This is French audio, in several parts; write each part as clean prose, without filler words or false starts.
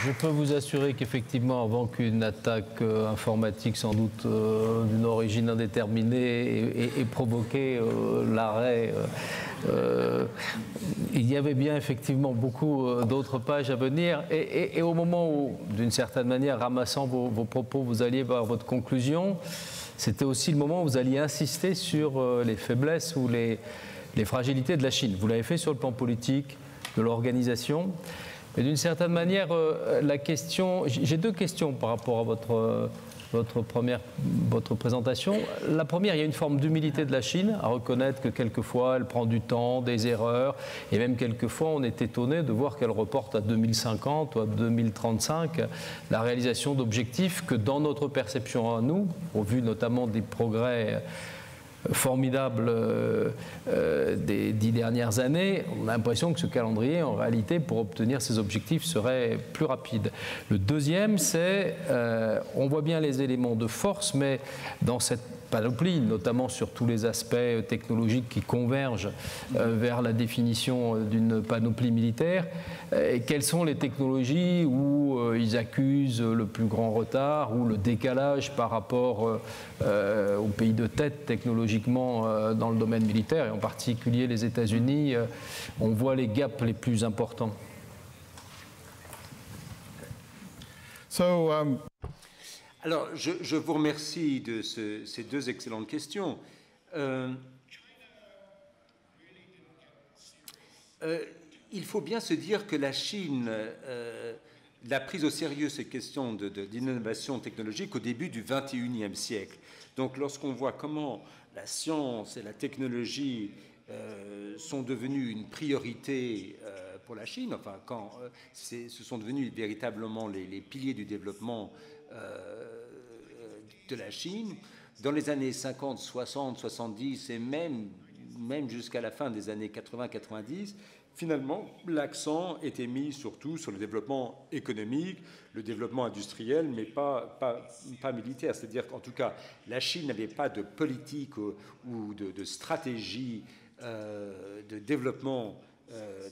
Je peux vous assurer qu'effectivement, avant qu'une attaque informatique, sans doute d'une origine indéterminée, ait provoqué l'arrêt, il y avait bien effectivement beaucoup d'autres pages à venir. Et au moment où, d'une certaine manière, ramassant vos propos, vous alliez vers votre conclusion, c'était aussi le moment où vous alliez insister sur les faiblesses ou les fragilités de la Chine. Vous l'avez fait sur le plan politique, de l'organisation. Mais d'une certaine manière, la question, j'ai deux questions par rapport à votre présentation. La première, il y a une forme d'humilité de la Chine, à reconnaître que quelquefois elle prend du temps, des erreurs, et même quelquefois on est étonné de voir qu'elle reporte à 2050 ou à 2035 la réalisation d'objectifs que dans notre perception à nous, au vu notamment des progrès formidable des 10 dernières années, on a l'impression que ce calendrier, en réalité, pour obtenir ces objectifs, serait plus rapide. Le deuxième, c'est, on voit bien les éléments de force, mais dans cette panoplie, notamment sur tous les aspects technologiques qui convergent vers la définition d'une panoplie militaire, quelles sont les technologies où ils accusent le plus grand retard ou le décalage par rapport aux pays de tête technologiquement dans le domaine militaire, et en particulier les États-Unis, on voit les gaps les plus importants. Alors, je vous remercie de ces deux excellentes questions. Il faut bien se dire que la Chine l'a prise au sérieux, ces questions d'innovation technologique, au début du XXIe siècle. Donc, lorsqu'on voit comment la science et la technologie sont devenues une priorité pour la Chine, enfin, quand ce sont devenus véritablement les piliers du développement de la Chine, dans les années 50, 60, 70 et même jusqu'à la fin des années 80-90, finalement, l'accent était mis surtout sur le développement économique, le développement industriel, mais pas militaire. C'est-à-dire qu'en tout cas, la Chine n'avait pas de politique ou de stratégie de développement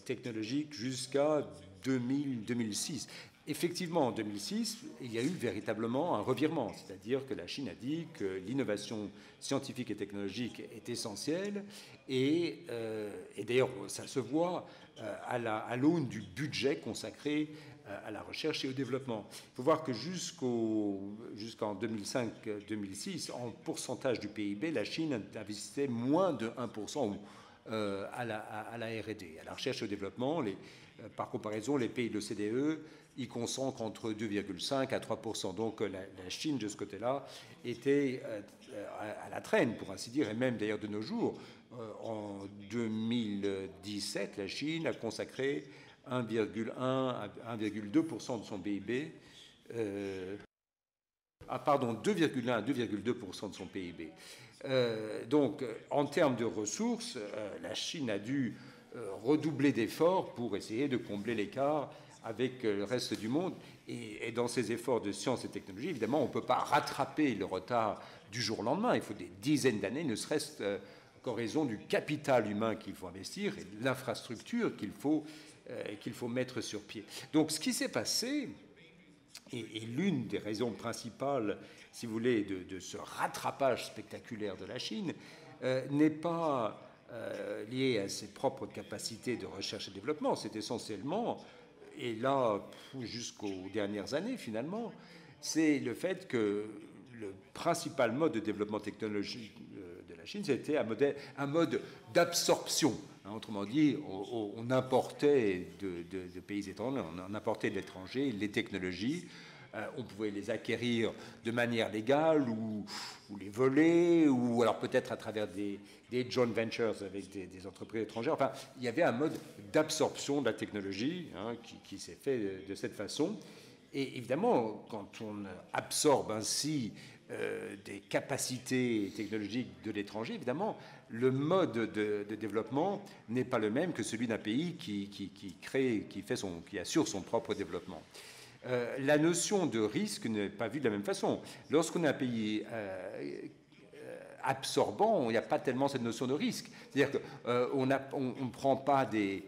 technologique jusqu'à 2006. Effectivement, en 2006, il y a eu véritablement un revirement, c'est-à-dire que la Chine a dit que l'innovation scientifique et technologique est essentielle, et d'ailleurs, ça se voit à l'aune du budget consacré à la recherche et au développement. Il faut voir que jusqu'en 2005-2006, en pourcentage du PIB, la Chine investissait moins de 1% à la R&D, à la recherche et au développement. Par comparaison, les pays de l'OCDE y concentrent entre 2,5 à 3%. Donc la Chine, de ce côté-là, était à la traîne, pour ainsi dire, et même d'ailleurs de nos jours. En 2017, la Chine a consacré 1,1 à 1,2% de son PIB. 2,1 à 2,2% de son PIB. Donc, en termes de ressources, la Chine a dû redoubler d'efforts pour essayer de combler l'écart avec le reste du monde. Et dans ces efforts de science et technologie, évidemment, on ne peut pas rattraper le retard du jour au lendemain. Il faut des dizaines d'années, ne serait-ce qu'en raison du capital humain qu'il faut investir et de l'infrastructure qu'il faut mettre sur pied. Donc, ce qui s'est passé, et l'une des raisons principales, si vous voulez, de ce rattrapage spectaculaire de la Chine, n'est pas lié à ses propres capacités de recherche et développement. C'est essentiellement, et là, jusqu'aux dernières années finalement, c'est le fait que le principal mode de développement technologique de la Chine, c'était un mode d'absorption. Autrement dit, on importait de pays étrangers, on importait de l'étranger les technologies. On pouvait les acquérir de manière légale ou les voler, ou alors peut-être à travers des joint ventures avec des entreprises étrangères. Enfin, il y avait un mode d'absorption de la technologie qui s'est fait de cette façon. Et évidemment, quand on absorbe ainsi des capacités technologiques de l'étranger, évidemment, le mode de développement n'est pas le même que celui d'un pays qui assure son propre développement. La notion de risque n'est pas vue de la même façon. Lorsqu'on est un pays absorbant, il n'y a pas tellement cette notion de risque. C'est-à-dire qu'on ne prend pas des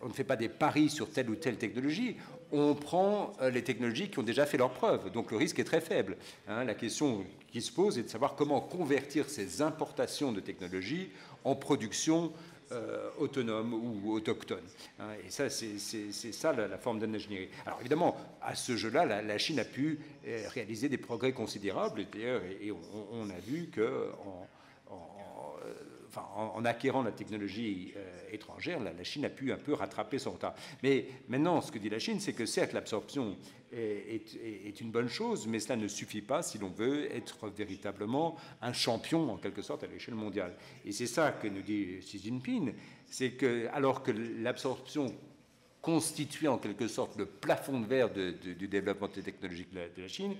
on ne fait pas des paris sur telle ou telle technologie, on prend les technologies qui ont déjà fait leurs preuves. Donc le risque est très faible. La question qui se pose est de savoir comment convertir ces importations de technologies en production autonome ou autochtone. Et ça, c'est ça la forme d'ingénierie. Alors évidemment, à ce jeu-là, la Chine a pu réaliser des progrès considérables. Et on a vu que en acquérant la technologie étrangère, la Chine a pu un peu rattraper son retard. Mais maintenant, ce que dit la Chine, c'est que certes, l'absorption est une bonne chose, mais cela ne suffit pas si l'on veut être véritablement un champion, en quelque sorte, à l'échelle mondiale. Et c'est ça que nous dit Xi Jinping, c'est que, alors que l'absorption constitue en quelque sorte le plafond de verre du développement technologique de la Chine,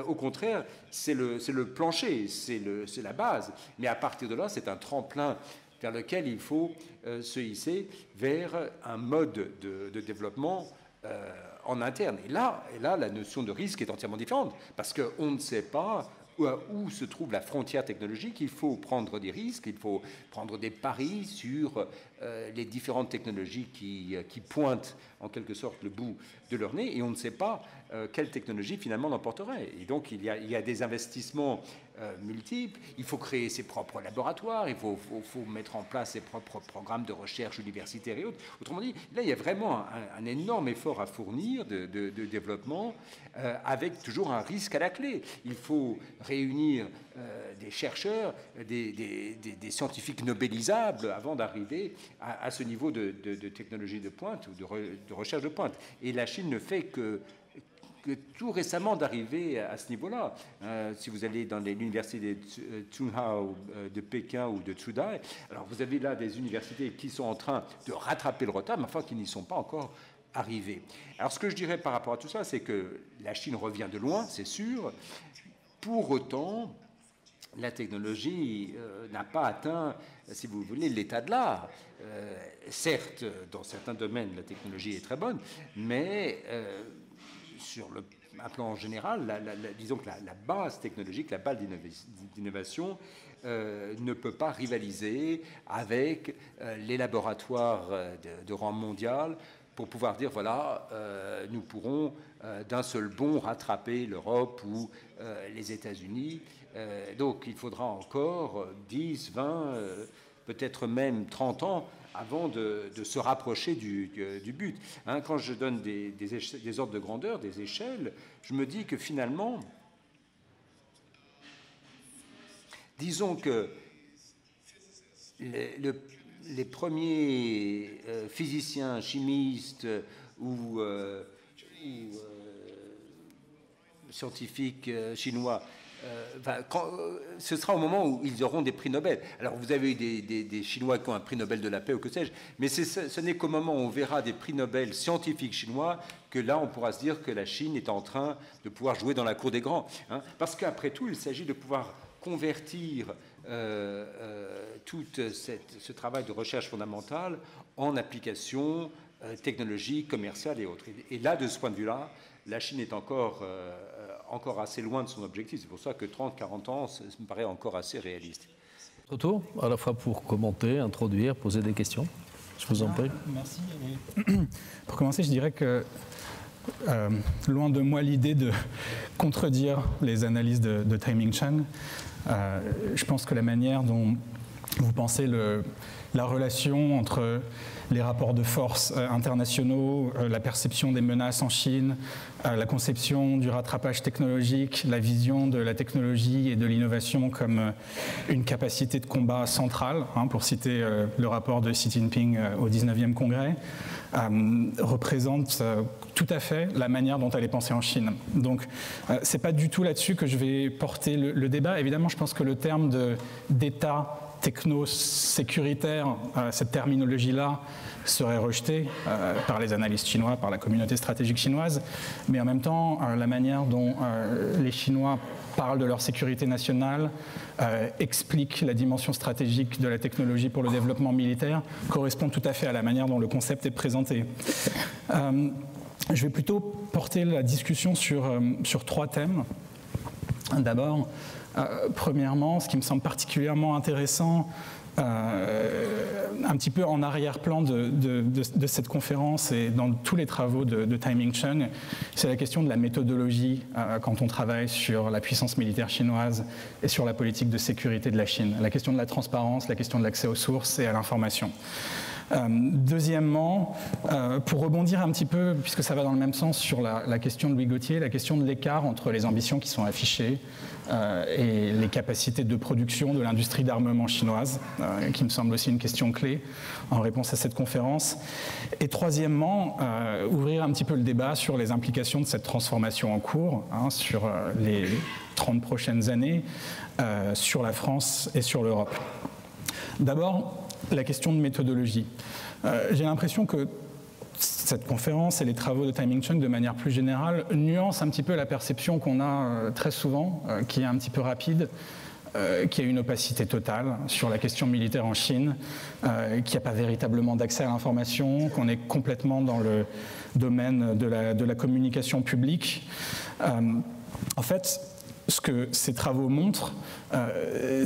au contraire, c'est le plancher, c'est la base. Mais à partir de là, c'est un tremplin vers lequel il faut se hisser vers un mode de développement en interne. Et là, la notion de risque est entièrement différente, parce qu'on ne sait pas où se trouve la frontière technologique. Il faut prendre des risques, il faut prendre des paris sur les différentes technologies qui pointent en quelque sorte le bout de leur nez, et on ne sait pas quelle technologie finalement l'emporterait. Et donc il y a des investissements multiples, il faut créer ses propres laboratoires, il faut mettre en place ses propres programmes de recherche universitaires et autres. Autrement dit, là il y a vraiment un énorme effort à fournir de développement, avec toujours un risque à la clé. Il faut réunir des chercheurs, des scientifiques nobelisables avant d'arriver à ce niveau de technologie de pointe ou de recherche de pointe. Et la Chine ne fait que tout récemment d'arriver à ce niveau-là. Si vous allez dans l'université de Tsinghua de Pékin ou de Tsuda, alors vous avez là des universités qui sont en train de rattraper le retard, mais enfin qui n'y sont pas encore arrivées. Alors ce que je dirais par rapport à tout ça, c'est que la Chine revient de loin, c'est sûr. Pour autant, la technologie n'a pas atteint, si vous voulez, l'état de l'art. Certes, dans certains domaines, la technologie est très bonne, mais sur un plan général, disons que la base technologique, la base d'innovation ne peut pas rivaliser avec les laboratoires de rang mondial pour pouvoir dire, voilà, nous pourrons d'un seul bond rattraper l'Europe ou les États-Unis. Donc il faudra encore 10, 20, peut-être même 30 ans avant de se rapprocher du but. Quand je donne des ordres de grandeur, des échelles, je me dis que finalement, disons que les premiers physiciens, chimistes ou scientifiques chinois, ce sera au moment où ils auront des prix Nobel. Alors vous avez eu des Chinois qui ont un prix Nobel de la paix ou que sais-je, mais ce n'est qu'au moment où on verra des prix Nobel scientifiques chinois que là on pourra se dire que la Chine est en train de pouvoir jouer dans la cour des grands. Parce qu'après tout, il s'agit de pouvoir convertir tout ce travail de recherche fondamentale en applications technologiques, commerciales et autres. Et là, de ce point de vue-là, la Chine est encore assez loin de son objectif. C'est pour ça que 30-40 ans, ça me paraît encore assez réaliste. Autour, à la fois pour commenter, introduire, poser des questions. Je vous en prie. Merci. Pour commencer, je dirais que loin de moi l'idée de contredire les analyses de Taiming Chen. Je pense que la manière dont vous pensez la relation entre les rapports de force internationaux, la perception des menaces en Chine, la conception du rattrapage technologique, la vision de la technologie et de l'innovation comme une capacité de combat centrale, pour citer le rapport de Xi Jinping au 19e congrès, représente tout à fait la manière dont elle est pensée en Chine. Donc, c'est pas du tout là-dessus que je vais porter le débat. Évidemment, je pense que le terme d'État techno-sécuritaire, cette terminologie-là serait rejetée par les analystes chinois, par la communauté stratégique chinoise, mais en même temps, la manière dont les Chinois parlent de leur sécurité nationale, expliquent la dimension stratégique de la technologie pour le développement militaire, correspond tout à fait à la manière dont le concept est présenté. Je vais plutôt porter la discussion sur 3 thèmes. D'abord, premièrement, ce qui me semble particulièrement intéressant un petit peu en arrière-plan de cette conférence et dans tous les travaux de Taiming Chung, c'est la question de la méthodologie quand on travaille sur la puissance militaire chinoise et sur la politique de sécurité de la Chine. La question de la transparence, la question de l'accès aux sources et à l'information. Deuxièmement, pour rebondir un petit peu, puisque ça va dans le même sens sur la question de Louis Gauthier, la question de l'écart entre les ambitions qui sont affichées et les capacités de production de l'industrie d'armement chinoise, qui me semble aussi une question clé en réponse à cette conférence. Et troisièmement, ouvrir un petit peu le débat sur les implications de cette transformation en cours, sur les 30 prochaines années, sur la France et sur l'Europe. D'abord, la question de méthodologie. J'ai l'impression que cette conférence et les travaux de Taiming Chung, de manière plus générale, nuancent un petit peu la perception qu'on a très souvent, qui est un petit peu rapide, qui a une opacité totale sur la question militaire en Chine, qu'il n'y a pas véritablement d'accès à l'information, qu'on est complètement dans le domaine de la communication publique. En fait, ce que ces travaux montrent,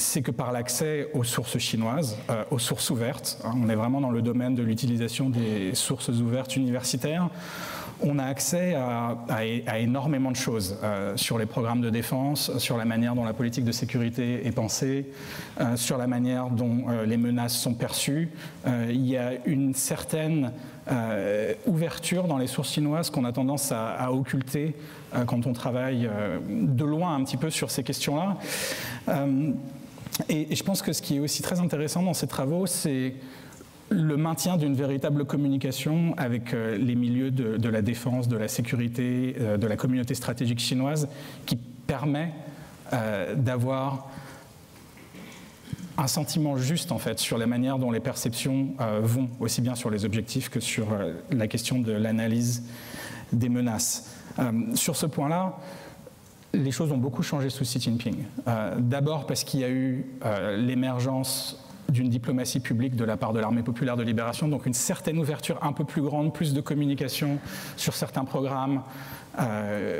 c'est que par l'accès aux sources chinoises, aux sources ouvertes, on est vraiment dans le domaine de l'utilisation des sources ouvertes universitaires, on a accès à énormément de choses sur les programmes de défense, sur la manière dont la politique de sécurité est pensée, sur la manière dont les menaces sont perçues. Il y a une certaine ouverture dans les sources chinoises qu'on a tendance à occulter quand on travaille de loin un petit peu sur ces questions-là. Et je pense que ce qui est aussi très intéressant dans ces travaux, c'est le maintien d'une véritable communication avec les milieux de la défense, de la sécurité, de la communauté stratégique chinoise, qui permet d'avoir un sentiment juste en fait sur la manière dont les perceptions vont, aussi bien sur les objectifs que sur la question de l'analyse des menaces. Sur ce point-là, les choses ont beaucoup changé sous Xi Jinping. D'abord parce qu'il y a eu l'émergence d'une diplomatie publique de la part de l'Armée populaire de libération, donc une certaine ouverture un peu plus grande, plus de communication sur certains programmes,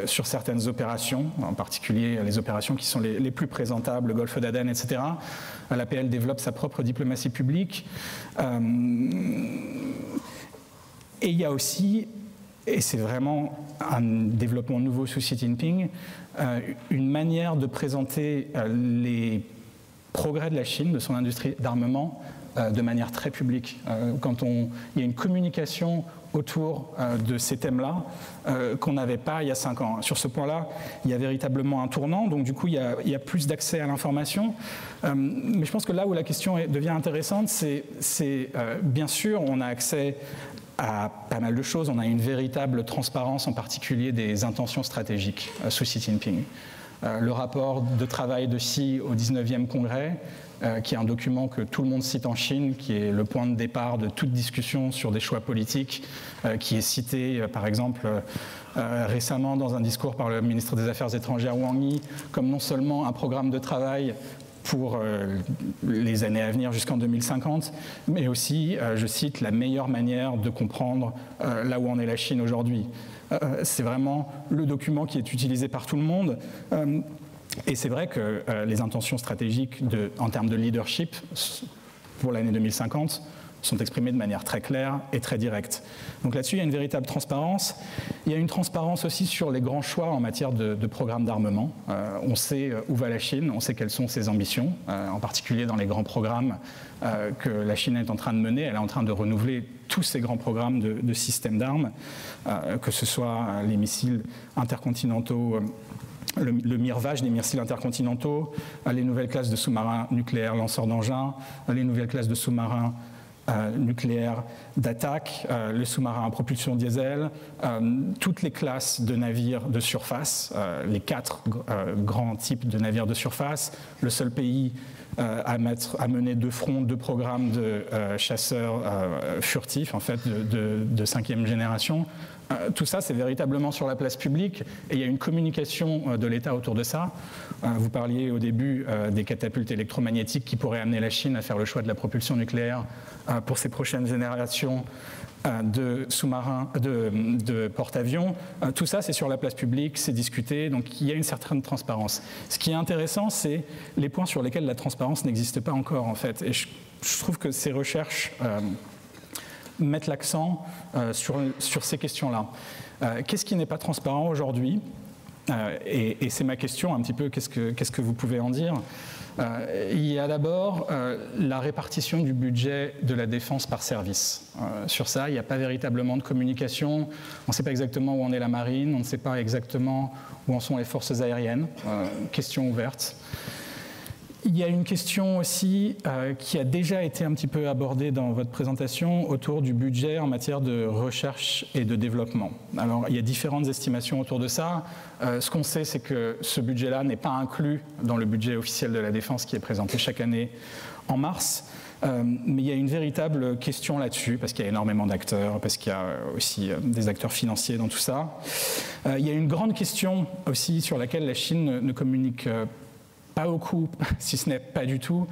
sur certaines opérations, en particulier les opérations qui sont les plus présentables, le Golfe d'Aden, etc. L'APL développe sa propre diplomatie publique. Et il y a aussi, et c'est vraiment un développement nouveau sous Xi Jinping, une manière de présenter les progrès de la Chine, de son industrie d'armement, de manière très publique. Quand il y a une communication autour de ces thèmes-là qu'on n'avait pas il y a 5 ans. Sur ce point-là, il y a véritablement un tournant, donc du coup, il y a plus d'accès à l'information. Mais je pense que là où la question devient intéressante, c'est bien sûr, on a accès à pas mal de choses. On a une véritable transparence, en particulier des intentions stratégiques sous Xi Jinping. Le rapport de travail de Xi au 19e congrès, qui est un document que tout le monde cite en Chine, qui est le point de départ de toute discussion sur des choix politiques, qui est cité par exemple récemment dans un discours par le ministre des Affaires étrangères Wang Yi, comme non seulement un programme de travail pour les années à venir jusqu'en 2050, mais aussi, je cite, la meilleure manière de comprendre là où en est la Chine aujourd'hui. C'est vraiment le document qui est utilisé par tout le monde. Et c'est vrai que les intentions stratégiques en termes de leadership pour l'année 2050 sont exprimées de manière très claire et très directe. Donc là-dessus, il y a une véritable transparence. Il y a une transparence aussi sur les grands choix en matière de programmes d'armement. On sait où va la Chine, on sait quelles sont ses ambitions, en particulier dans les grands programmes que la Chine est en train de mener. Elle est en train de renouveler tous ces grands programmes de systèmes d'armes, que ce soit les missiles intercontinentaux, le mirage des missiles intercontinentaux, les nouvelles classes de sous-marins nucléaires lanceurs d'engins, les nouvelles classes de sous-marins nucléaires d'attaque, le sous-marin à propulsion diesel, toutes les classes de navires de surface, les 4 grands types de navires de surface, le seul pays à mener de front 2 programmes de chasseurs furtifs, en fait, de 5e génération. Tout ça, c'est véritablement sur la place publique et il y a une communication de l'État autour de ça. Vous parliez au début des catapultes électromagnétiques qui pourraient amener la Chine à faire le choix de la propulsion nucléaire pour ses prochaines générations de sous-marins, de porte-avions. Tout ça, c'est sur la place publique, c'est discuté, donc il y a une certaine transparence. Ce qui est intéressant, c'est les points sur lesquels la transparence n'existe pas encore, en fait. Et je trouve que ces recherches mettent l'accent sur ces questions-là. Qu'est-ce qui n'est pas transparent aujourd'hui ? Et c'est ma question un petit peu, qu'est-ce que vous pouvez en dire ? Il y a d'abord la répartition du budget de la défense par service. Sur ça, il n'y a pas véritablement de communication. On ne sait pas exactement où en est la marine, on ne sait pas exactement où en sont les forces aériennes. Question ouverte. Il y a une question aussi qui a déjà été un petit peu abordée dans votre présentation autour du budget en matière de recherche et de développement. Alors, il y a différentes estimations autour de ça. Ce qu'on sait, c'est que ce budget-là n'est pas inclus dans le budget officiel de la défense qui est présenté chaque année en mars. Mais il y a une véritable question là-dessus, parce qu'il y a énormément d'acteurs, parce qu'il y a aussi des acteurs financiers dans tout ça. Il y a une grande question aussi sur laquelle la Chine ne communique pas beaucoup, si ce n'est pas du tout,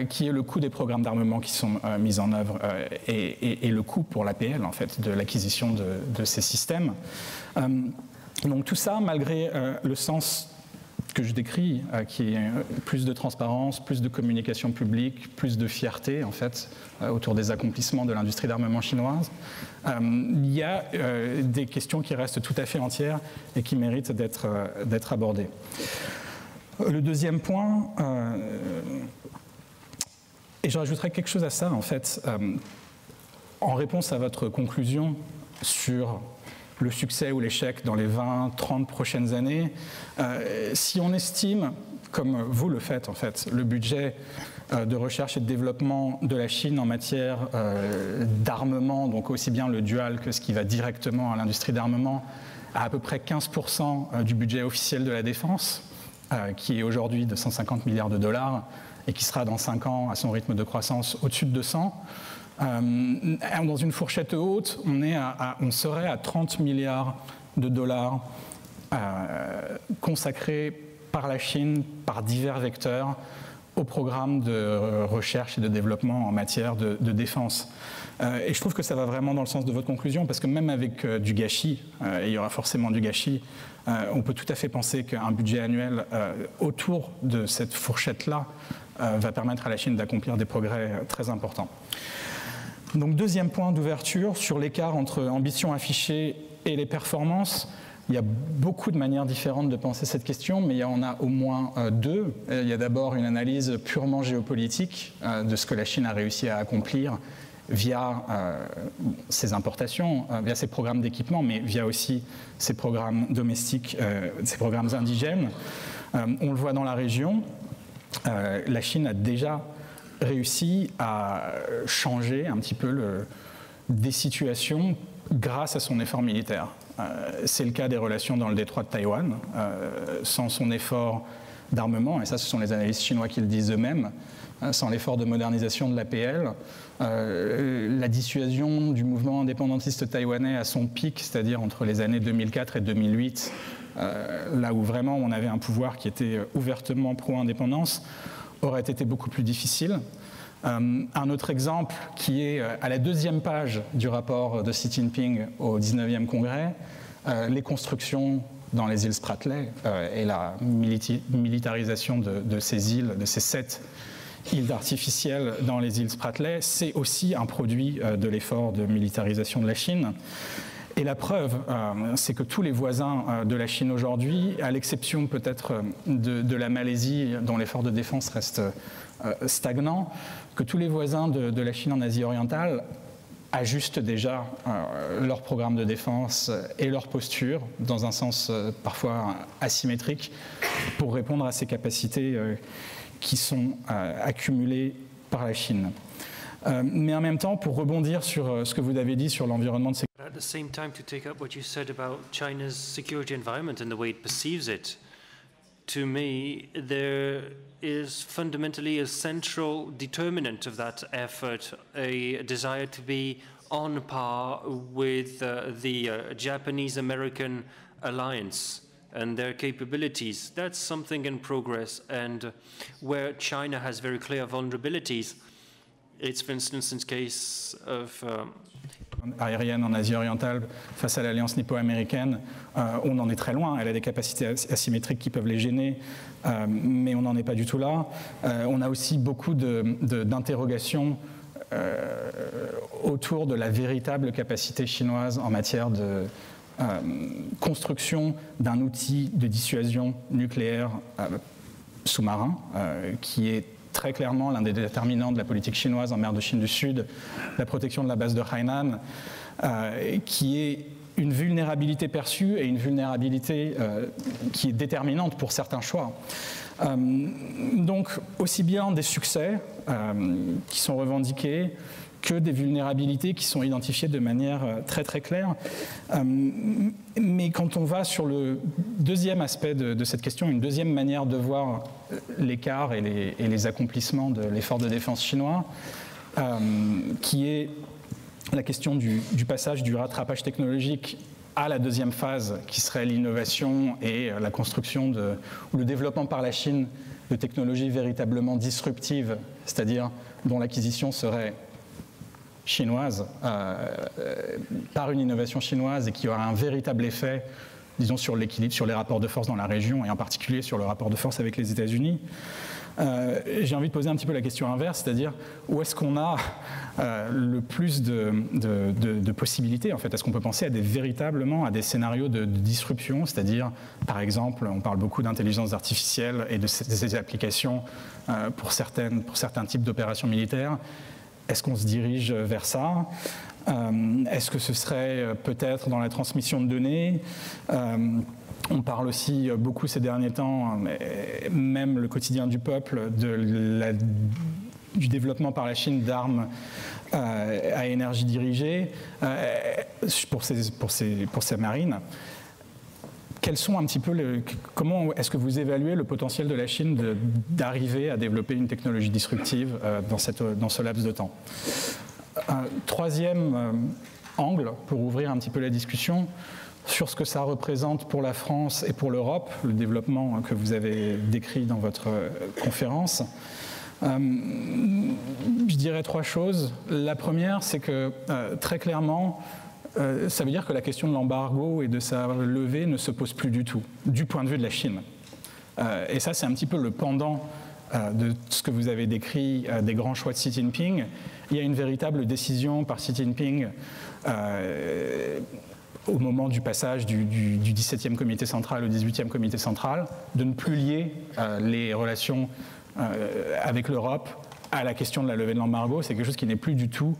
qui est le coût des programmes d'armement qui sont mis en œuvre et le coût pour l'APL, en fait, de l'acquisition de ces systèmes. Donc tout ça, malgré le sens que je décris, qui est plus de transparence, plus de communication publique, plus de fierté, en fait, autour des accomplissements de l'industrie d'armement chinoise, il y a des questions qui restent tout à fait entières et qui méritent d'être abordées. Le deuxième point, et je rajouterais quelque chose à ça, en fait, en réponse à votre conclusion sur le succès ou l'échec dans les 20-30 prochaines années, si on estime, comme vous le faites en fait, le budget de recherche et de développement de la Chine en matière d'armement, donc aussi bien le dual que ce qui va directement à l'industrie d'armement, à peu près 15% du budget officiel de la défense, qui est aujourd'hui de 150 milliards de dollars et qui sera dans 5 ans à son rythme de croissance au-dessus de 200. Dans une fourchette haute, on serait à 30 milliards de dollars consacrés par la Chine, par divers vecteurs, au programme de recherche et de développement en matière de défense. Et je trouve que ça va vraiment dans le sens de votre conclusion, parce que même avec du gâchis, et il y aura forcément du gâchis, on peut tout à fait penser qu'un budget annuel autour de cette fourchette-là va permettre à la Chine d'accomplir des progrès très importants. Donc deuxième point d'ouverture, sur l'écart entre ambition affichée et les performances. Il y a beaucoup de manières différentes de penser cette question, mais il y en a au moins deux. Il y a d'abord une analyse purement géopolitique de ce que la Chine a réussi à accomplir via ses importations, via ses programmes d'équipement, mais via aussi ses programmes domestiques, ses programmes indigènes. On le voit dans la région, la Chine a déjà réussi à changer un petit peu des situations grâce à son effort militaire. C'est le cas des relations dans le détroit de Taïwan. Sans son effort d'armement, et ça ce sont les analystes chinois qui le disent eux-mêmes, sans l'effort de modernisation de l'APL, la dissuasion du mouvement indépendantiste taïwanais à son pic, c'est-à-dire entre les années 2004 et 2008, là où vraiment on avait un pouvoir qui était ouvertement pro-indépendance, aurait été beaucoup plus difficile. Un autre exemple qui est à la deuxième page du rapport de Xi Jinping au 19e congrès, les constructions dans les îles Spratly et la militarisation de ces îles, de ces 7 îles artificielles dans les îles Spratly, c'est aussi un produit de l'effort de militarisation de la Chine. Et la preuve, c'est que tous les voisins de la Chine aujourd'hui, à l'exception peut-être de la Malaisie, dont l'effort de défense reste stagnant, que tous les voisins de la Chine en Asie orientale ajustent déjà leur programme de défense et leur posture, dans un sens parfois asymétrique, pour répondre à ces capacités qui sont accumulées par la Chine. Mais en même temps, pour rebondir sur ce que vous avez dit sur l'environnement de sécurité. At the same time, to take up what you said about China's security environment and the way it perceives it, to me, there is fundamentally a central determinant of that effort, a desire to be on par with the Japanese-American alliance and their capabilities. That's something in progress, and where China has very clear vulnerabilities. It's, for instance, in case of aérienne en Asie orientale face à l'alliance nippo-américaine, on en est très loin. Elle a des capacités asymétriques qui peuvent les gêner, mais on n'en est pas du tout là. On a aussi beaucoup d'interrogations autour de la véritable capacité chinoise en matière de construction d'un outil de dissuasion nucléaire sous-marin, qui est très clairement l'un des déterminants de la politique chinoise en mer de Chine du Sud, la protection de la base de Hainan, qui est une vulnérabilité perçue et une vulnérabilité qui est déterminante pour certains choix. Donc, aussi bien des succès qui sont revendiqués que des vulnérabilités qui sont identifiées de manière très très claire. Mais quand on va sur le deuxième aspect de cette question, une deuxième manière de voir l'écart et les accomplissements de l'effort de défense chinois, qui est la question du passage du rattrapage technologique à la deuxième phase, qui serait l'innovation et la construction ou le développement par la Chine de technologies véritablement disruptives, c'est-à-dire dont l'acquisition serait chinoise, par une innovation chinoise et qui aura un véritable effet, disons, sur l'équilibre, sur les rapports de force dans la région et en particulier sur le rapport de force avec les États-Unis. J'ai envie de poser un petit peu la question inverse, c'est-à-dire où est-ce qu'on a le plus de possibilités en fait? Est-ce qu'on peut penser véritablement à des scénarios de disruption, c'est-à-dire, par exemple, on parle beaucoup d'intelligence artificielle et de ses applications pour certains types d'opérations militaires. Est-ce qu'on se dirige vers ça? Est-ce que ce serait peut-être dans la transmission de données? On parle aussi beaucoup ces derniers temps, même le quotidien du peuple, du développement par la Chine d'armes à énergie dirigée pour ses marines. Quels sont un petit peu comment est-ce que vous évaluez le potentiel de la Chine d'arriver à développer une technologie disruptive dans ce laps de temps? Troisième angle, pour ouvrir un petit peu la discussion, sur ce que ça représente pour la France et pour l'Europe, le développement que vous avez décrit dans votre conférence. Je dirais trois choses. La première, c'est que très clairement, ça veut dire que la question de l'embargo et de sa levée ne se pose plus du tout, du point de vue de la Chine. Et ça, c'est un petit peu le pendant de ce que vous avez décrit des grands choix de Xi Jinping. Il y a une véritable décision par Xi Jinping au moment du passage du 17e comité central au 18e comité central, de ne plus lier les relations avec l'Europe à la question de la levée de l'embargo. C'est quelque chose qui n'est plus du tout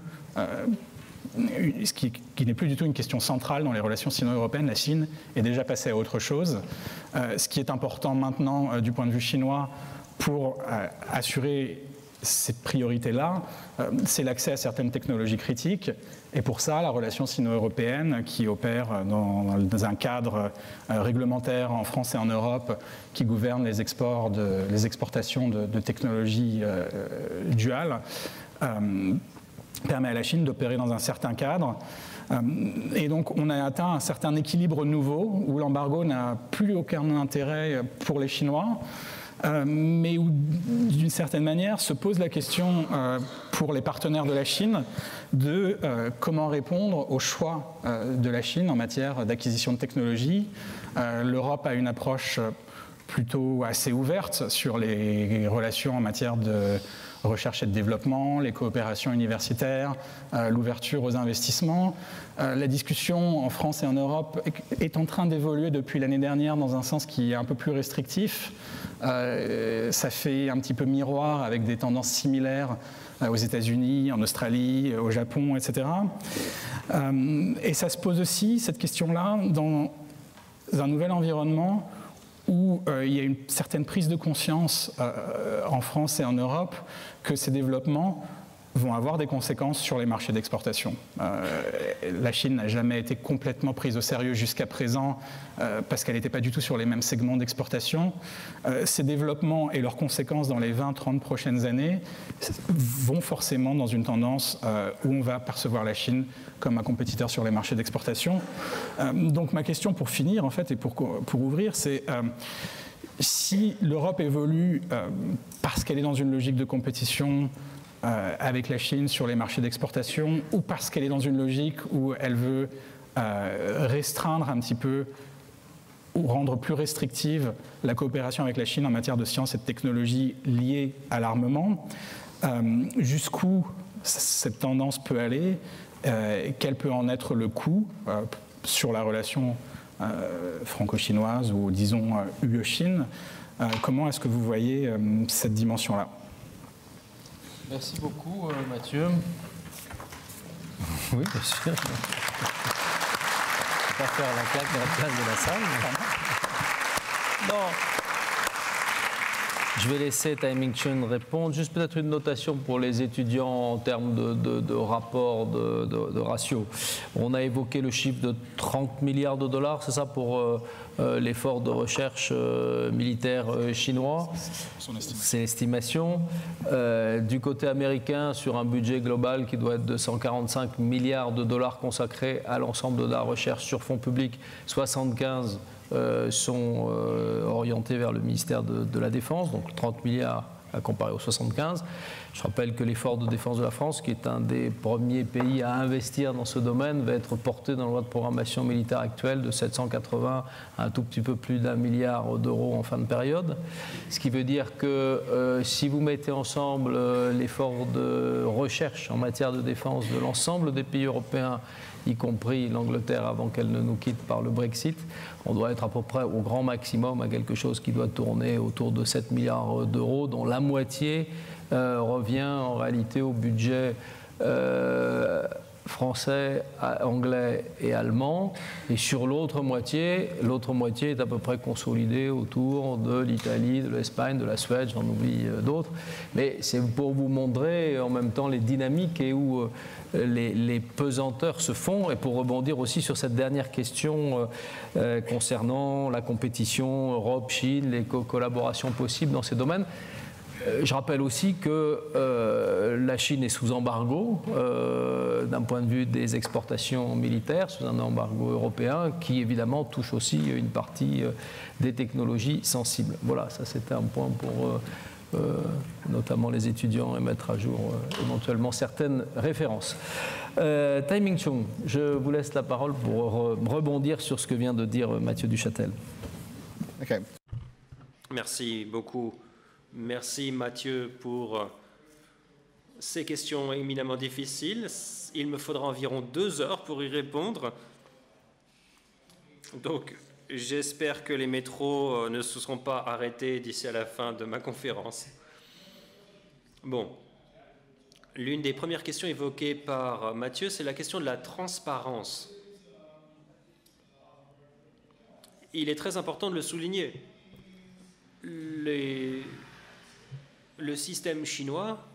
qui n'est plus du tout une question centrale dans les relations sino-européennes. La Chine est déjà passée à autre chose. Ce qui est important maintenant du point de vue chinois pour assurer cette priorité-là, c'est l'accès à certaines technologies critiques. Et pour ça, la relation sino-européenne qui opère dans un cadre réglementaire en France et en Europe qui gouverne les exportations de technologies duales permet à la Chine d'opérer dans un certain cadre. Et donc on a atteint un certain équilibre nouveau où l'embargo n'a plus aucun intérêt pour les Chinois. Mais où, d'une certaine manière, se pose la question pour les partenaires de la Chine de comment répondre aux choix de la Chine en matière d'acquisition de technologies. L'Europe a une approche plutôt assez ouverte sur les relations en matière de recherche et de développement, les coopérations universitaires, l'ouverture aux investissements. La discussion en France et en Europe est en train d'évoluer depuis l'année dernière dans un sens qui est un peu plus restrictif. Ça fait un petit peu miroir avec des tendances similaires aux États-Unis, en Australie, au Japon, etc. Et ça se pose aussi, cette question-là, dans un nouvel environnement où il y a une certaine prise de conscience en France et en Europe que ces développements vont avoir des conséquences sur les marchés d'exportation. La Chine n'a jamais été complètement prise au sérieux jusqu'à présent parce qu'elle n'était pas du tout sur les mêmes segments d'exportation. Ces développements et leurs conséquences dans les 20-30 prochaines années vont forcément dans une tendance où on va percevoir la Chine comme un compétiteur sur les marchés d'exportation. Donc ma question pour finir, en fait, et pour ouvrir, c'est si l'Europe évolue parce qu'elle est dans une logique de compétition avec la Chine sur les marchés d'exportation, ou parce qu'elle est dans une logique où elle veut restreindre un petit peu ou rendre plus restrictive la coopération avec la Chine en matière de sciences et de technologies liées à l'armement. Jusqu'où cette tendance peut aller, quel peut en être le coût sur la relation franco-chinoise ou disons UE-Chine. Comment est-ce que vous voyez cette dimension-là? Merci beaucoup, Mathieu. Oui, bien sûr. Je ne vais pas faire la claque dans la place de la salle. Non. Je vais laisser Taiming Chen répondre. Juste peut-être une notation pour les étudiants en termes de rapport, de ratio. On a évoqué le chiffre de 30 milliards de dollars, c'est ça, pour l'effort de recherche militaire chinois. C'est l'estimation. Du côté américain, sur un budget global qui doit être de 145 milliards de dollars consacrés à l'ensemble de la recherche sur fonds publics, 75 sont orientés vers le ministère de la Défense, donc 30 milliards à comparer aux 75. Je rappelle que l'effort de défense de la France, qui est un des premiers pays à investir dans ce domaine, va être porté dans la loi de programmation militaire actuelle de 780 à un tout petit peu plus d'1 milliard d'euros en fin de période. Ce qui veut dire que si vous mettez ensemble l'effort de recherche en matière de défense de l'ensemble des pays européens, y compris l'Angleterre avant qu'elle ne nous quitte par le Brexit, on doit être à peu près au grand maximum à quelque chose qui doit tourner autour de 7 milliards d'euros, dont la moitié revient en réalité au budget français, anglais et allemand. Et sur l'autre moitié est à peu près consolidée autour de l'Italie, de l'Espagne, de la Suède, j'en oublie d'autres. Mais c'est pour vous montrer en même temps les dynamiques et où les pesanteurs se font. Et pour rebondir aussi sur cette dernière question concernant la compétition Europe-Chine, les collaborations possibles dans ces domaines, je rappelle aussi que la Chine est sous embargo d'un point de vue des exportations militaires, sous un embargo européen qui évidemment touche aussi une partie des technologies sensibles. Voilà, ça c'était un point pour notamment les étudiants et mettre à jour éventuellement certaines références. Taiming Chen, je vous laisse la parole pour rebondir sur ce que vient de dire Mathieu Duchâtel. Okay. Merci beaucoup. Merci Mathieu pour ces questions éminemment difficiles. Il me faudra environ 2 heures pour y répondre. Donc, j'espère que les métros ne se seront pas arrêtés d'ici à la fin de ma conférence. Bon, l'une des premières questions évoquées par Mathieu, c'est la question de la transparence. Il est très important de le souligner. Le système chinois,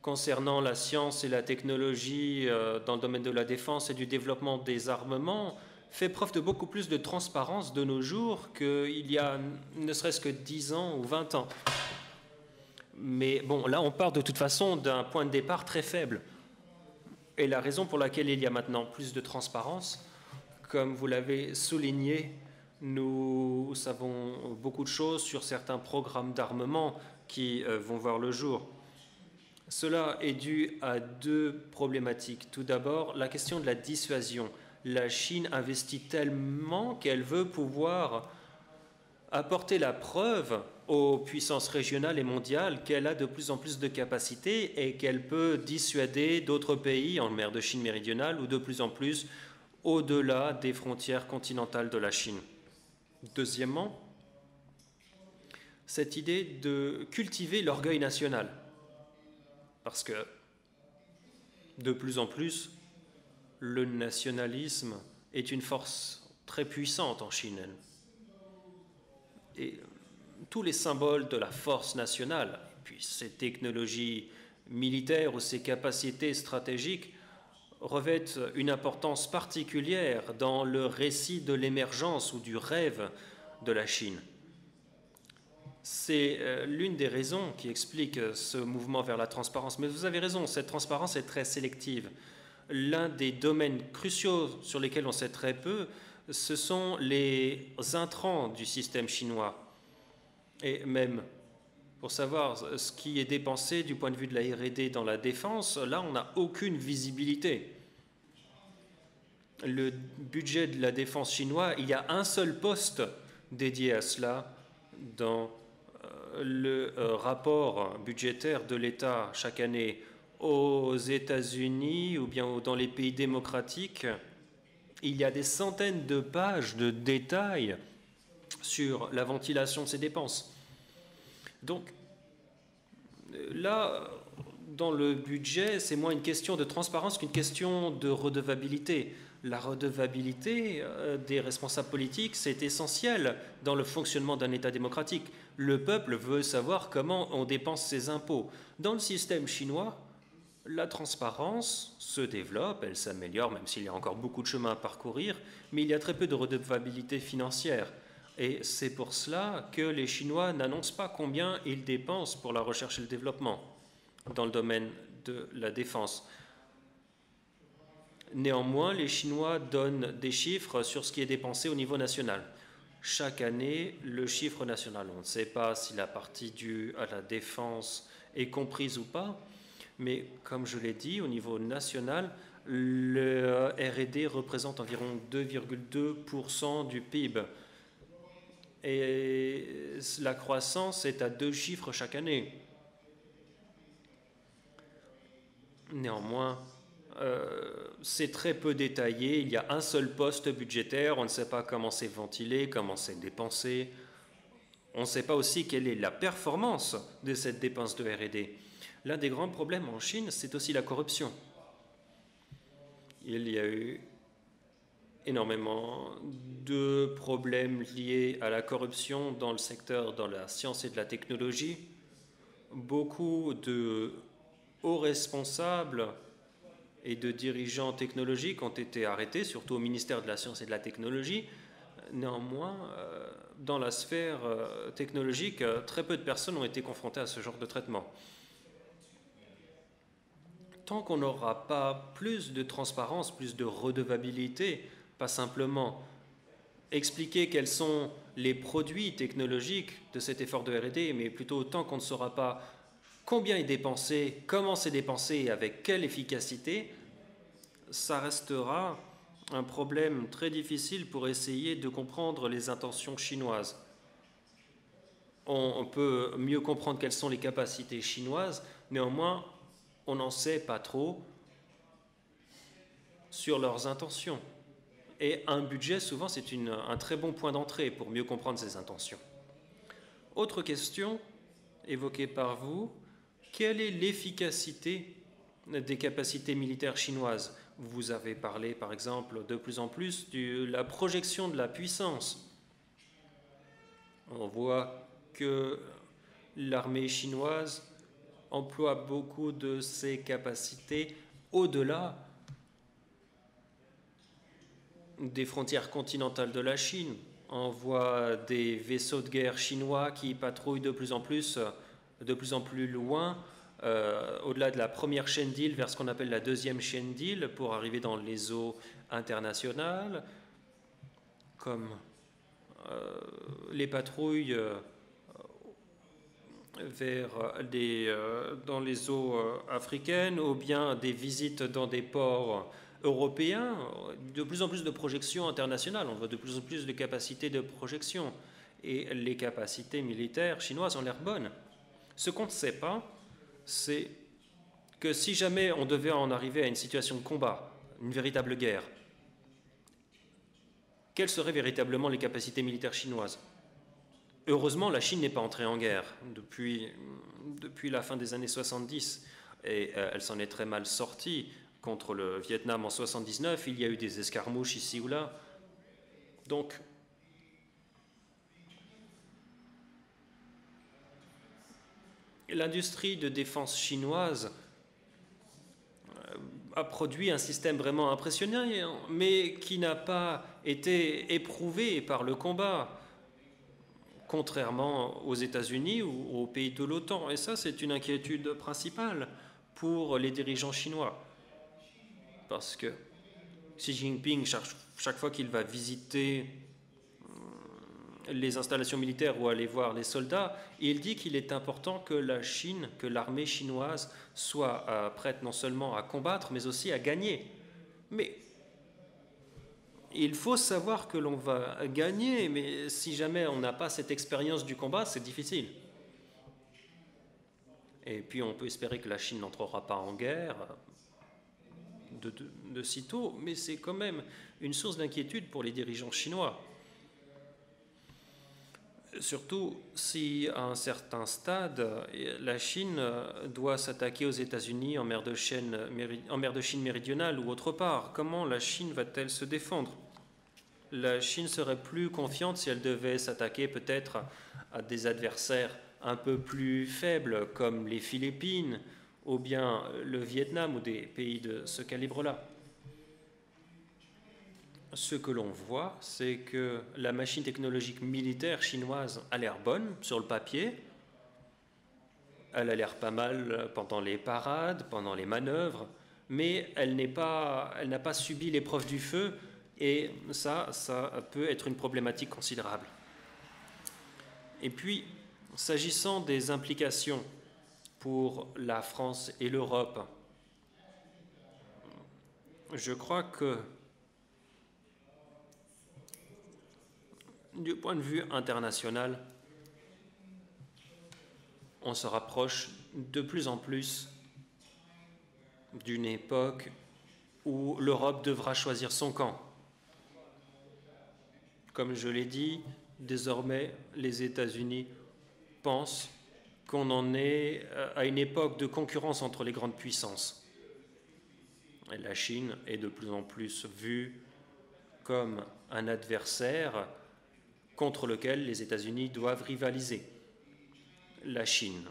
concernant la science et la technologie dans le domaine de la défense et du développement des armements, fait preuve de beaucoup plus de transparence de nos jours qu'il y a ne serait-ce que 10 ans ou 20 ans. Mais bon, là, on part de toute façon d'un point de départ très faible. Et la raison pour laquelle il y a maintenant plus de transparence, comme vous l'avez souligné, nous savons beaucoup de choses sur certains programmes d'armement qui vont voir le jour. Cela est dû à 2 problématiques. Tout d'abord, la question de la dissuasion. La Chine investit tellement qu'elle veut pouvoir apporter la preuve aux puissances régionales et mondiales qu'elle a de plus en plus de capacités et qu'elle peut dissuader d'autres pays en mer de Chine méridionale ou de plus en plus au-delà des frontières continentales de la Chine. Deuxièmement, cette idée de cultiver l'orgueil national. Parce que de plus en plus, le nationalisme est une force très puissante en Chine. Et tous les symboles de la force nationale, puis ses technologies militaires ou ses capacités stratégiques, revêtent une importance particulière dans le récit de l'émergence ou du rêve de la Chine. C'est l'une des raisons qui explique ce mouvement vers la transparence. Mais vous avez raison, cette transparence est très sélective. L'un des domaines cruciaux sur lesquels on sait très peu, ce sont les intrants du système chinois. Et même, pour savoir ce qui est dépensé du point de vue de la R&D dans la défense, là, on n'a aucune visibilité. Le budget de la défense chinois, il y a un seul poste dédié à cela dans le rapport budgétaire de l'État chaque année. Aux États-Unis ou bien dans les pays démocratiques, il y a des centaines de pages de détails sur la ventilation de ces dépenses. Donc là, dans le budget, c'est moins une question de transparence qu'une question de redevabilité. La redevabilité des responsables politiques, c'est essentiel dans le fonctionnement d'un État démocratique. Le peuple veut savoir comment on dépense ses impôts. Dans le système chinois, la transparence se développe, elle s'améliore, même s'il y a encore beaucoup de chemin à parcourir, mais il y a très peu de redevabilité financière. Et c'est pour cela que les Chinois n'annoncent pas combien ils dépensent pour la recherche et le développement dans le domaine de la défense. Néanmoins, les Chinois donnent des chiffres sur ce qui est dépensé au niveau national. Chaque année, le chiffre national, on ne sait pas si la partie due à la défense est comprise ou pas, mais comme je l'ai dit, au niveau national, le R&D représente environ 2,2% du PIB. Et la croissance est à 2 chiffres chaque année. Néanmoins, c'est très peu détaillé. Il y a un seul poste budgétaire. On ne sait pas comment c'est ventilé, comment c'est dépensé. On ne sait pas aussi quelle est la performance de cette dépense de R&D. L'un des grands problèmes en Chine, c'est aussi la corruption. Il y a eu énormément de problèmes liés à la corruption dans le secteur de la science et de la technologie. Beaucoup de hauts responsables et de dirigeants technologiques ont été arrêtés, surtout au ministère de la Science et de la Technologie. Néanmoins, dans la sphère technologique, très peu de personnes ont été confrontées à ce genre de traitement. Tant qu'on n'aura pas plus de transparence, plus de redevabilité, pas simplement expliquer quels sont les produits technologiques de cet effort de R&D, mais plutôt tant qu'on ne saura pas combien est dépensé, comment c'est dépensé et avec quelle efficacité, ça restera un problème très difficile pour essayer de comprendre les intentions chinoises. On peut mieux comprendre quelles sont les capacités chinoises, néanmoins, on n'en sait pas trop sur leurs intentions. Et un budget, souvent, c'est un très bon point d'entrée pour mieux comprendre ces intentions. Autre question évoquée par vous, quelle est l'efficacité des capacités militaires chinoises? Vous avez parlé, par exemple, de plus en plus de la projection de la puissance. On voit que l'armée chinoise emploie beaucoup de ses capacités au-delà des frontières continentales de la Chine. On voit des vaisseaux de guerre chinois qui patrouillent de plus en plus loin, au-delà de la première chaîne d'îles vers ce qu'on appelle la deuxième chaîne d'îles pour arriver dans les eaux internationales, comme les patrouilles dans les eaux africaines ou bien des visites dans des ports européens, de plus en plus de projections internationales, on voit de plus en plus de capacités de projection et les capacités militaires chinoises ont l'air bonnes. Ce qu'on ne sait pas, c'est que si jamais on devait en arriver à une situation de combat, une véritable guerre, quelles seraient véritablement les capacités militaires chinoises? Heureusement, la Chine n'est pas entrée en guerre depuis la fin des années 70 et elle s'en est très mal sortie. Contre le Vietnam en 79, il y a eu des escarmouches ici ou là. Donc, l'industrie de défense chinoise a produit un système vraiment impressionnant, mais qui n'a pas été éprouvé par le combat, contrairement aux États-Unis ou aux pays de l'OTAN. Et ça, c'est une inquiétude principale pour les dirigeants chinois. Parce que Xi Jinping, chaque fois qu'il va visiter les installations militaires ou aller voir les soldats, il dit qu'il est important que la Chine, que l'armée chinoise soit prête non seulement à combattre, mais aussi à gagner. Mais il faut savoir que l'on va gagner, mais si jamais on n'a pas cette expérience du combat, c'est difficile. Et puis on peut espérer que la Chine n'entrera pas en guerre de sitôt, mais c'est quand même une source d'inquiétude pour les dirigeants chinois. Surtout si, à un certain stade, la Chine doit s'attaquer aux États-Unis en mer de Chine méridionale ou autre part. Comment la Chine va-t-elle se défendre? La Chine serait plus confiante si elle devait s'attaquer peut-être à des adversaires un peu plus faibles comme les Philippines ou bien le Vietnam ou des pays de ce calibre-là. Ce que l'on voit, c'est que la machine technologique militaire chinoise a l'air bonne sur le papier. Elle a l'air pas mal pendant les parades, pendant les manœuvres, mais elle n'a pas subi l'épreuve du feu et ça peut être une problématique considérable. Et puis, s'agissant des implications pour la France et l'Europe, je crois que du point de vue international, on se rapproche de plus en plus d'une époque où l'Europe devra choisir son camp. Comme je l'ai dit, désormais, les États-Unis pensent qu'on en est à une époque de concurrence entre les grandes puissances. Et la Chine est de plus en plus vue comme un adversaire contre lequel les États-Unis doivent rivaliser. La Chine.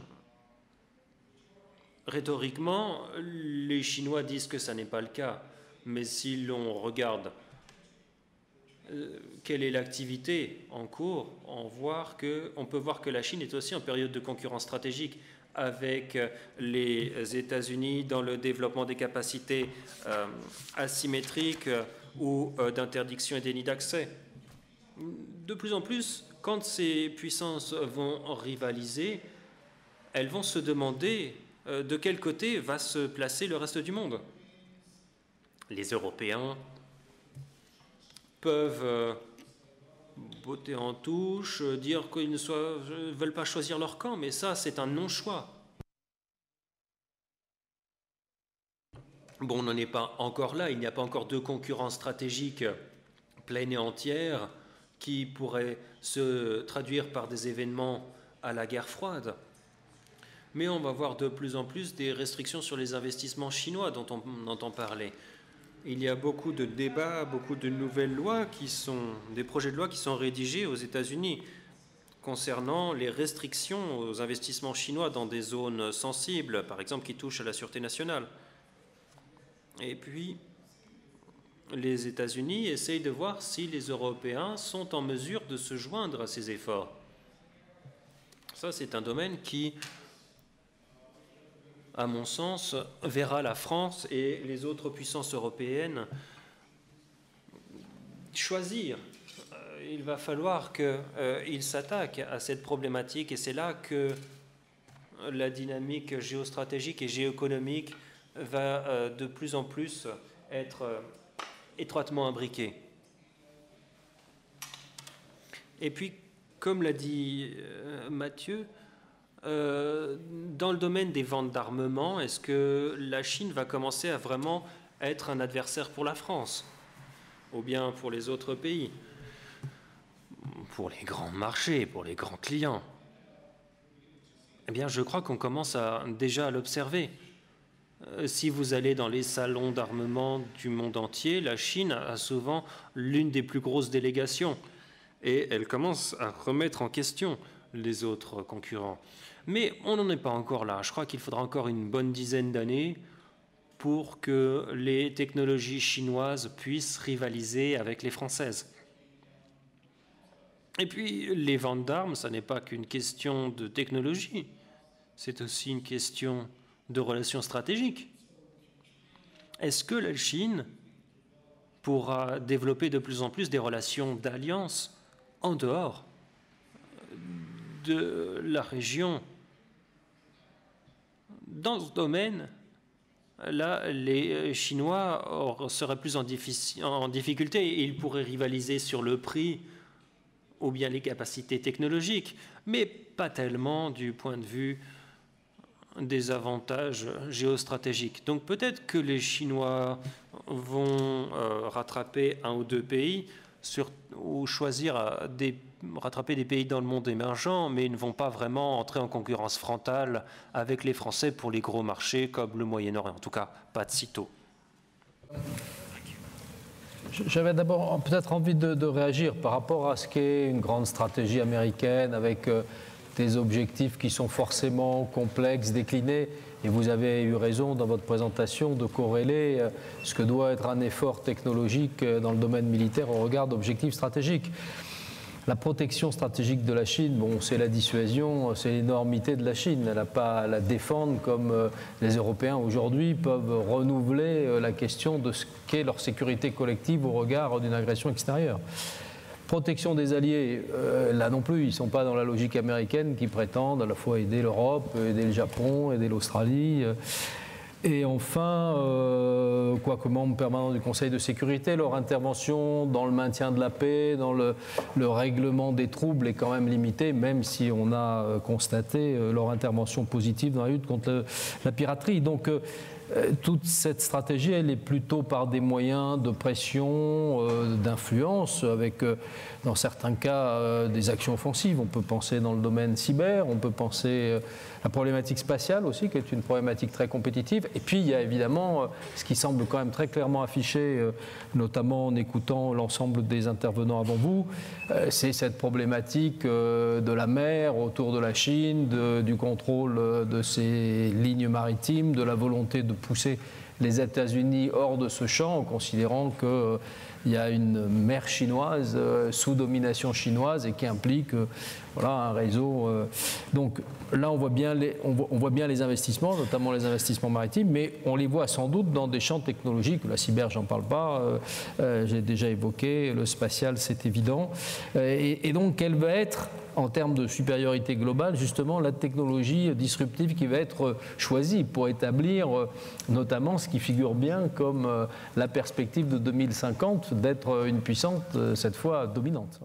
Rhétoriquement, les Chinois disent que ça n'est pas le cas, mais si l'on regarde quelle est l'activité en cours, on peut voir que la Chine est aussi en période de concurrence stratégique avec les États-Unis dans le développement des capacités asymétriques ou d'interdiction et déni d'accès. De plus en plus, quand ces puissances vont rivaliser, elles vont se demander de quel côté va se placer le reste du monde. Les Européens peuvent botter en touche, dire qu'ils ne veulent pas choisir leur camp, mais ça, c'est un non-choix. Bon, on n'en est pas encore là, il n'y a pas encore de concurrence stratégique pleine et entière qui pourrait se traduire par des événements à la guerre froide. Mais on va voir de plus en plus des restrictions sur les investissements chinois dont on entend parler. Il y a beaucoup de débats, beaucoup de nouvelles lois des projets de loi qui sont rédigés aux États-Unis concernant les restrictions aux investissements chinois dans des zones sensibles, par exemple qui touchent à la sûreté nationale. Et puis, les États-Unis essayent de voir si les Européens sont en mesure de se joindre à ces efforts. Ça, c'est un domaine qui, à mon sens, verra la France et les autres puissances européennes choisir. Il va falloir qu'ils s'attaquent à cette problématique et c'est là que la dynamique géostratégique et géoéconomique va de plus en plus être étroitement imbriquée. Et puis, comme l'a dit Mathieu, dans le domaine des ventes d'armement, est-ce que la Chine va commencer à vraiment être un adversaire pour la France ou bien pour les autres pays, pour les grands marchés, pour les grands clients? Eh bien, je crois qu'on commence déjà à l'observer. Si vous allez dans les salons d'armement du monde entier, la Chine a souvent l'une des plus grosses délégations et elle commence à remettre en question les autres concurrents. Mais on n'en est pas encore là. Je crois qu'il faudra encore une bonne dizaine d'années pour que les technologies chinoises puissent rivaliser avec les françaises. Et puis, les ventes d'armes, ça n'est pas qu'une question de technologie, c'est aussi une question de relations stratégiques. Est-ce que la Chine pourra développer de plus en plus des relations d'alliance en dehors de la région. Dans ce domaine, là, les Chinois seraient plus en difficulté et ils pourraient rivaliser sur le prix ou bien les capacités technologiques, mais pas tellement du point de vue des avantages géostratégiques. Donc peut-être que les Chinois vont rattraper un ou deux pays ou choisir rattraper des pays dans le monde émergent, mais ils ne vont pas vraiment entrer en concurrence frontale avec les Français pour les gros marchés comme le Moyen-Orient, en tout cas pas de sitôt. J'avais d'abord peut-être envie de réagir par rapport à ce qu'est une grande stratégie américaine avec des objectifs qui sont forcément complexes, déclinés. Et vous avez eu raison dans votre présentation de corréler ce que doit être un effort technologique dans le domaine militaire au regard d'objectifs stratégiques. La protection stratégique de la Chine, bon, c'est la dissuasion, c'est l'énormité de la Chine. Elle n'a pas à la défendre comme les Européens aujourd'hui peuvent renouveler la question de ce qu'est leur sécurité collective au regard d'une agression extérieure. Protection des alliés, là non plus, ils ne sont pas dans la logique américaine qui prétendent à la fois aider l'Europe, aider le Japon, aider l'Australie. Et enfin, quoique membre permanent du Conseil de sécurité, leur intervention dans le maintien de la paix, dans le règlement des troubles est quand même limitée, même si on a constaté leur intervention positive dans la lutte contre la piraterie. Donc, toute cette stratégie, elle est plutôt par des moyens de pression, d'influence, avec, dans certains cas, des actions offensives. On peut penser dans le domaine cyber, on peut penser la problématique spatiale aussi, qui est une problématique très compétitive. Et puis, il y a évidemment ce qui semble quand même très clairement affiché, notamment en écoutant l'ensemble des intervenants avant vous, c'est cette problématique de la mer autour de la Chine, du contrôle de ses lignes maritimes, de la volonté de pousser les États-Unis hors de ce champ en considérant qu'il y a une mer chinoise sous domination chinoise et qui implique voilà, un réseau. Donc là, on voit bien les investissements, notamment les investissements maritimes, mais on les voit sans doute dans des champs technologiques. La cyber, j'en parle pas, j'ai déjà évoqué, le spatial, c'est évident. Et donc, quelle va être, en termes de supériorité globale, justement, la technologie disruptive qui va être choisie pour établir notamment ce qui figure bien comme la perspective de 2050 d'être une puissance, cette fois, dominante.